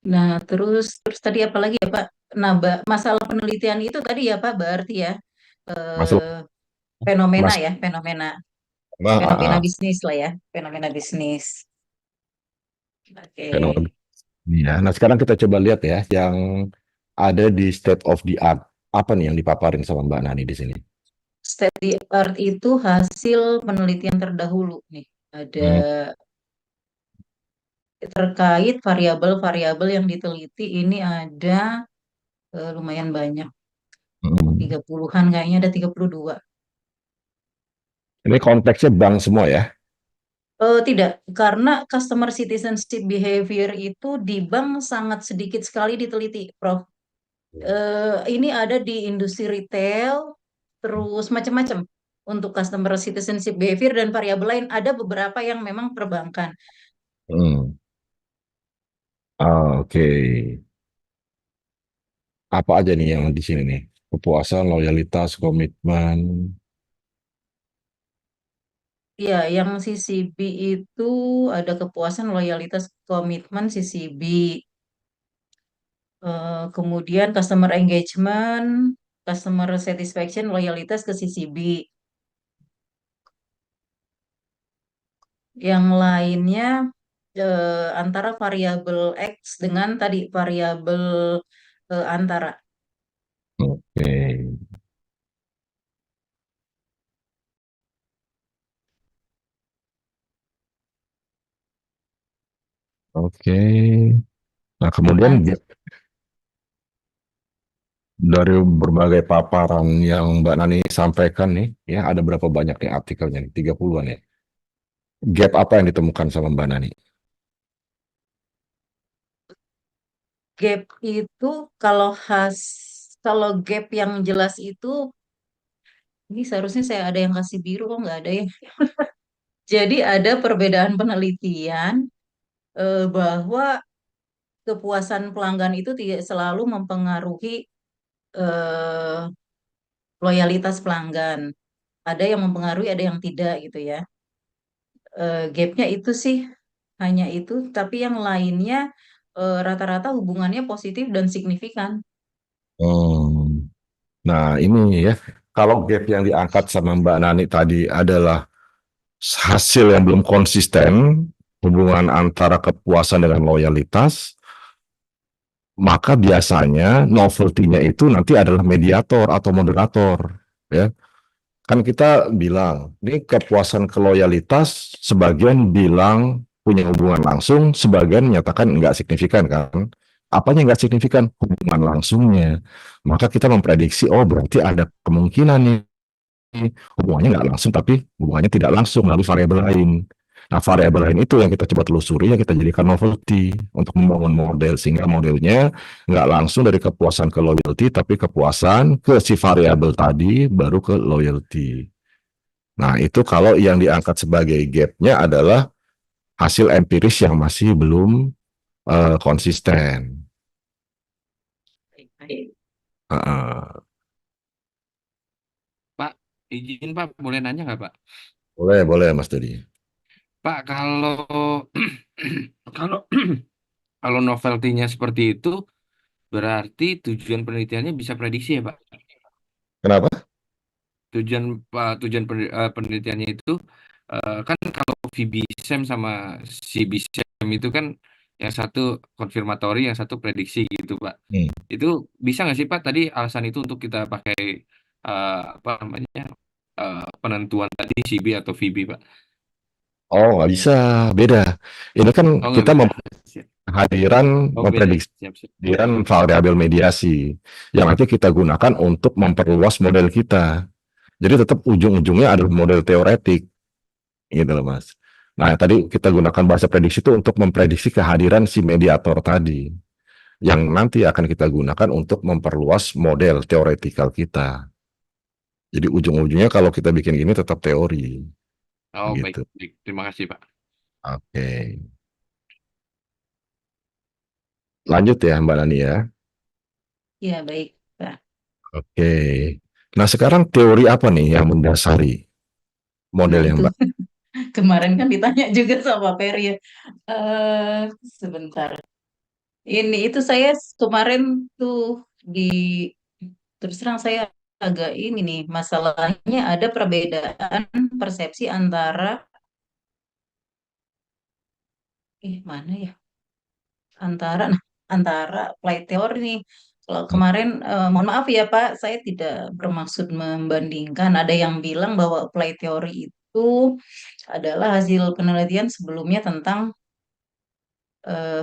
Nah, terus tadi apa lagi ya Pak? Nah, masalah penelitian itu tadi ya Pak, berarti ya Masuk eh, fenomena mas ya, fenomena, ah, fenomena ah, bisnis lah ya, fenomena bisnis. Oke. fenomena ya. Nah, sekarang kita coba lihat ya yang ada di state of the art. Apa nih yang dipaparin sama Mbak Nani di sini? State of the art itu hasil penelitian terdahulu nih. Ada Hmm, terkait variabel-variabel yang diteliti ini ada lumayan banyak. hmm. 30-an kayaknya ada 32. Ini konteksnya bank semua ya. Tidak, karena customer citizenship behavior itu di bank sangat sedikit sekali diteliti, Prof. Ini ada di industri retail, terus macam-macam. Untuk customer citizenship behavior dan variabel lain, ada beberapa yang memang perbankan. Hmm. Oke. Apa aja nih yang di sini nih? Kepuasan, loyalitas, komitmen. Ya, yang CCB itu ada kepuasan, loyalitas, komitmen CCB. Kemudian customer engagement, customer satisfaction, loyalitas ke CCB. Yang lainnya antara variabel X dengan tadi variabel antara. Oke. Oke. Nah, kemudian Lanjut. dari berbagai paparan yang Mbak Nani sampaikan nih, ya ada berapa banyak nih artikelnya nih? 30-an ya. Gap apa yang ditemukan sama Mbak Nani? Gap itu kalau gap yang jelas itu ini seharusnya saya ada yang kasih biru kok nggak ada ya. Jadi ada perbedaan penelitian bahwa kepuasan pelanggan itu tidak selalu mempengaruhi eh, loyalitas pelanggan. Ada yang mempengaruhi, ada yang tidak gitu ya. Gapnya itu sih hanya itu, tapi yang lainnya rata-rata hubungannya positif dan signifikan. Hmm. Nah, ini ya, kalau gap yang diangkat sama Mbak Nani tadi adalah hasil yang belum konsisten, hubungan antara kepuasan dengan loyalitas, maka biasanya novelty-nya itu nanti adalah mediator atau moderator. Ya, kan kita bilang, ini kepuasan ke loyalitas, sebagian bilang punya hubungan langsung, sebagian menyatakan enggak signifikan kan. Apanya enggak signifikan? Hubungan langsungnya. Maka kita memprediksi, oh berarti ada kemungkinan nih hubungannya nggak langsung tapi hubungannya tidak langsung lalu variabel lain. Nah, variabel lain itu yang kita coba telusuri, yang kita jadikan novelty untuk membangun model sehingga modelnya nggak langsung dari kepuasan ke loyalty tapi kepuasan ke si variabel tadi baru ke loyalty. Nah, itu kalau yang diangkat sebagai gapnya adalah hasil empiris yang masih belum konsisten. Baik-baik. Uh, Pak, izin Pak, boleh nanya nggak Pak? boleh, boleh Mas Dodi. Pak, kalau kalau kalau novelty-nya seperti itu, berarti tujuan penelitiannya bisa prediksi ya Pak? Kenapa? Penelitiannya itu kan kalau VB-SEM sama CB-SEM itu kan yang satu konfirmatori, yang satu prediksi gitu Pak. Hmm. Itu bisa nggak sih Pak? Tadi alasan itu untuk kita pakai apa namanya penentuan tadi CB atau VB Pak? Oh, nggak bisa, beda. Ini kan Oh nggak kita bisa. Siap. kehadiran Oh beda. memprediksi Siap siap. kehadiran variabel mediasi yang nanti kita gunakan untuk memperluas model kita. Jadi tetap ujung-ujungnya adalah model teoretik, gitu loh Mas. Nah, tadi kita gunakan bahasa prediksi itu untuk memprediksi kehadiran si mediator tadi, yang nanti akan kita gunakan untuk memperluas model teoretikal kita. Jadi ujung-ujungnya kalau kita bikin gini tetap teori, Oh baik gitu. baik. Terima kasih Pak. Oke, lanjut ya Mbak Nani ya. Ya, baik, Pak. Oke. Nah, sekarang teori apa nih yang mendasari model Nah, yang itu Mbak? kemarin kan ditanya juga sama Peri ya. Sebentar. Ini itu saya kemarin tuh di terus terang saya agak ini nih masalahnya ada perbedaan persepsi antara mana ya antara flight theory nih. Kalau kemarin mohon maaf ya Pak, saya tidak bermaksud membandingkan. Ada yang bilang bahwa flight theory itu adalah hasil penelitian sebelumnya tentang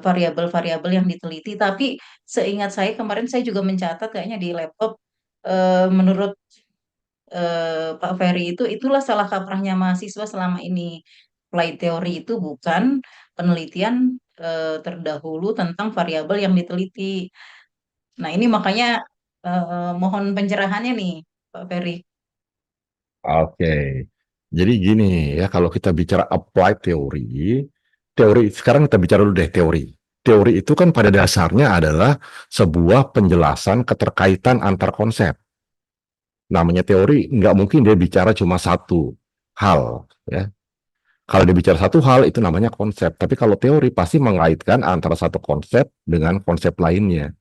variabel-variabel yang diteliti. Tapi seingat saya kemarin saya juga mencatat kayaknya di laptop menurut Pak Ferry itulah salah kaprahnya mahasiswa selama ini. Flight theory itu bukan penelitian terdahulu tentang variabel yang diteliti. Nah, ini makanya mohon pencerahannya nih, Pak Ferry. Oke. Jadi gini ya, kalau kita bicara applied teori, teori sekarang kita bicara dulu deh teori. Teori itu kan pada dasarnya adalah sebuah penjelasan keterkaitan antar konsep. Namanya teori, nggak mungkin dia bicara cuma satu hal, ya. Kalau dia bicara satu hal itu namanya konsep. Tapi kalau teori pasti mengaitkan antara satu konsep dengan konsep lainnya.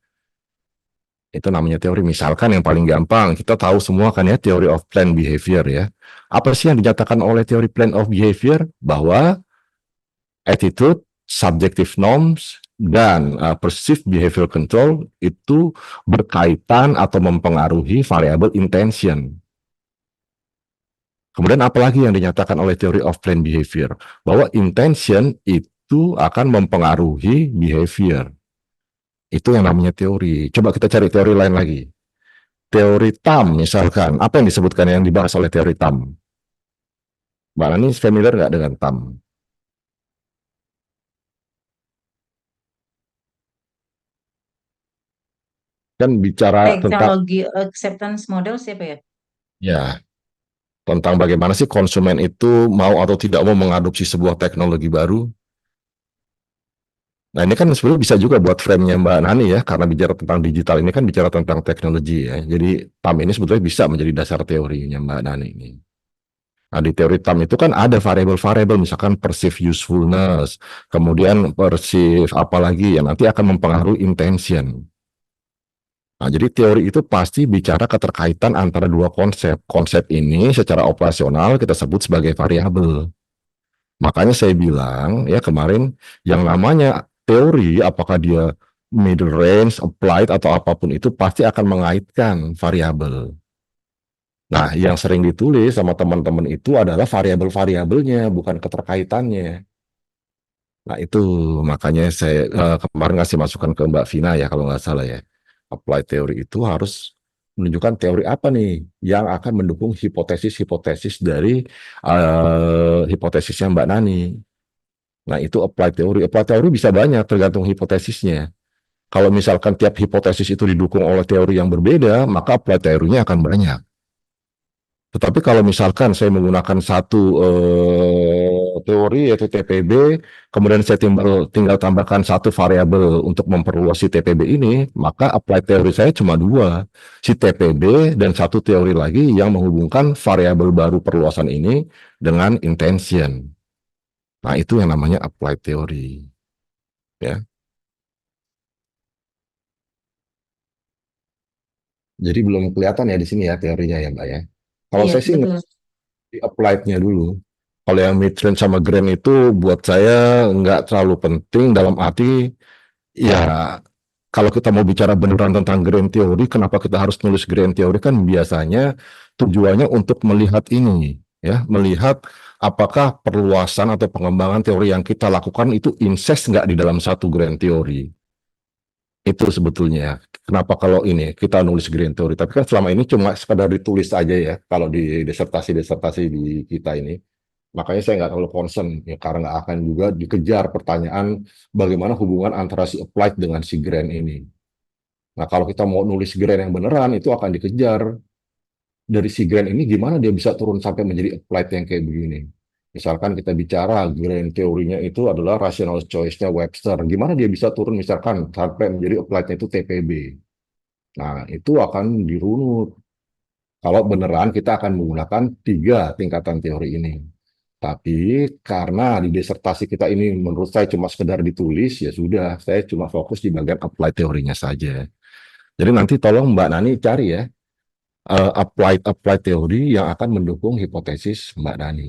Itu namanya teori. Misalkan yang paling gampang, kita tahu semua kan ya teori of planned behavior ya. Apa sih yang dinyatakan oleh teori plan of behavior? Bahwa attitude, subjective norms, dan perceived behavior control itu berkaitan atau mempengaruhi variabel intention. Kemudian apalagi yang dinyatakan oleh teori of planned behavior? Bahwa intention itu akan mempengaruhi behavior. Itu yang namanya teori. Coba kita cari teori lain lagi. Teori TAM misalkan, apa yang disebutkan yang dibahas oleh teori TAM? Mbak Nani familiar nggak dengan TAM? Kan bicara tentang Teknologi acceptance model siapa ya? ya tentang bagaimana sih konsumen itu mau atau tidak mau mengadopsi sebuah teknologi baru. Nah ini kan sebenarnya bisa juga buat frame-nya Mbak Nani ya, karena bicara tentang digital ini kan bicara tentang teknologi ya. Jadi TAM ini sebetulnya bisa menjadi dasar teorinya Mbak Nani ini. Nah, di teori TAM itu kan ada variabel-variabel, misalkan perceived usefulness, kemudian perceived apalagi yang nanti akan mempengaruhi intention. Nah, jadi teori itu pasti bicara keterkaitan antara dua konsep. Konsep ini secara operasional kita sebut sebagai variabel. Makanya saya bilang ya kemarin yang namanya teori apakah dia middle range, applied atau apapun itu pasti akan mengaitkan variabel. Nah, yang sering ditulis sama teman-teman itu adalah variabel-variabelnya, bukan keterkaitannya. Nah, itu makanya saya kemarin ngasih masukan ke Mbak Vina ya, kalau nggak salah ya. Applied teori itu harus menunjukkan teori apa nih yang akan mendukung hipotesis-hipotesis dari hipotesisnya Mbak Nani. Nah, itu applied teori. Applied teori bisa banyak tergantung hipotesisnya. Kalau misalkan tiap hipotesis itu didukung oleh teori yang berbeda, maka applied teorinya akan banyak. Tetapi kalau misalkan saya menggunakan satu teori yaitu TPB, kemudian saya tinggal tambahkan satu variabel untuk memperluas si TPB ini, maka applied teori saya cuma dua, si TPB dan satu teori lagi yang menghubungkan variabel baru perluasan ini dengan intention. Nah, itu yang namanya applied teori. Ya. Jadi belum kelihatan ya di sini ya teorinya ya Mbak ya. Kalau Iya, saya sih betul. di applied-nya dulu. Kalau yang mid-range sama grand itu buat saya nggak terlalu penting dalam arti ya kalau kita mau bicara beneran tentang grand theory, kenapa kita harus nulis grand theory kan biasanya tujuannya untuk melihat ini ya, melihat apakah perluasan atau pengembangan teori yang kita lakukan itu incest nggak di dalam satu grand theory. Itu sebetulnya. Kenapa kalau ini kita nulis grand theory, tapi kan selama ini cuma sekadar ditulis aja ya kalau di disertasi-disertasi di kita ini. Makanya saya nggak terlalu concern ya, karena nggak akan juga dikejar pertanyaan bagaimana hubungan antara si applied dengan si grand ini. Nah, kalau kita mau nulis grand yang beneran itu akan dikejar dari si grand ini gimana dia bisa turun sampai menjadi applied yang kayak begini. Misalkan kita bicara grand teorinya itu adalah rational choice-nya Webster. Gimana dia bisa turun misalkan sampai menjadi applied-nya itu TPB. Nah, itu akan dirunut. Kalau beneran kita akan menggunakan tiga tingkatan teori ini. Tapi karena di disertasi kita ini menurut saya cuma sekedar ditulis, ya sudah, saya cuma fokus di bagian apply teorinya saja. Jadi nanti tolong Mbak Nani cari ya, apply teori yang akan mendukung hipotesis Mbak Nani.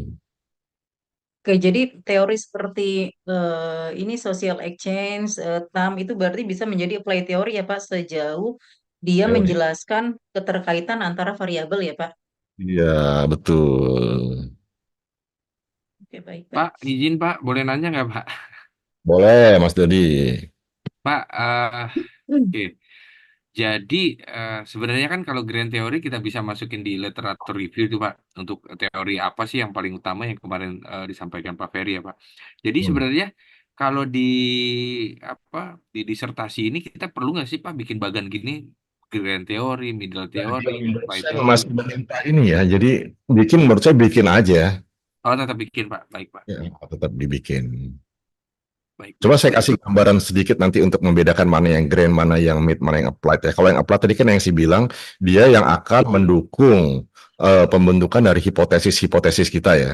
Oke, jadi teori seperti ini social exchange, TAM itu berarti bisa menjadi apply teori ya Pak, sejauh dia Teori. menjelaskan keterkaitan antara variabel ya Pak. Iya, betul. Oke, baik-baik. Pak, izin Pak, boleh nanya nggak Pak? Boleh, Mas Dodi. Pak, Hmm. oke. Jadi sebenarnya kan kalau grand teori kita bisa masukin di literatur review tuh Pak, untuk teori apa sih yang paling utama yang kemarin disampaikan Pak Ferry ya Pak. Jadi Hmm. sebenarnya kalau di apa di disertasi ini kita perlu nggak sih Pak bikin bagan gini, grand teori, middle Jadi teori, menurut apply saya teori. masih meminta ini ya, jadi menurut saya bikin aja. Oh tetap bikin Pak, baik Pak, Ya, tetap dibikin. baik Coba baik. saya kasih gambaran sedikit nanti untuk membedakan mana yang grand, mana yang mid, mana yang applied ya. Kalau yang applied tadi kan yang saya bilang, dia yang akan mendukung pembentukan dari hipotesis-hipotesis kita ya.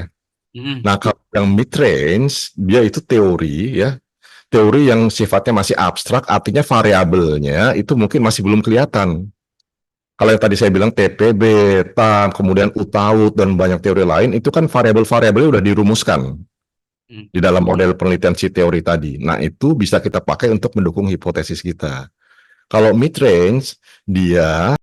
Hmm, Nah, kalau yang mid range, dia itu teori ya. Teori yang sifatnya masih abstrak, artinya variabelnya itu mungkin masih belum kelihatan. Kalau yang tadi saya bilang TPB, TAM, kemudian UTAUT, dan banyak teori lain, itu kan variabel-variabelnya udah dirumuskan hmm. di dalam model penelitian si teori tadi. Nah, itu bisa kita pakai untuk mendukung hipotesis kita. Kalau mid range, dia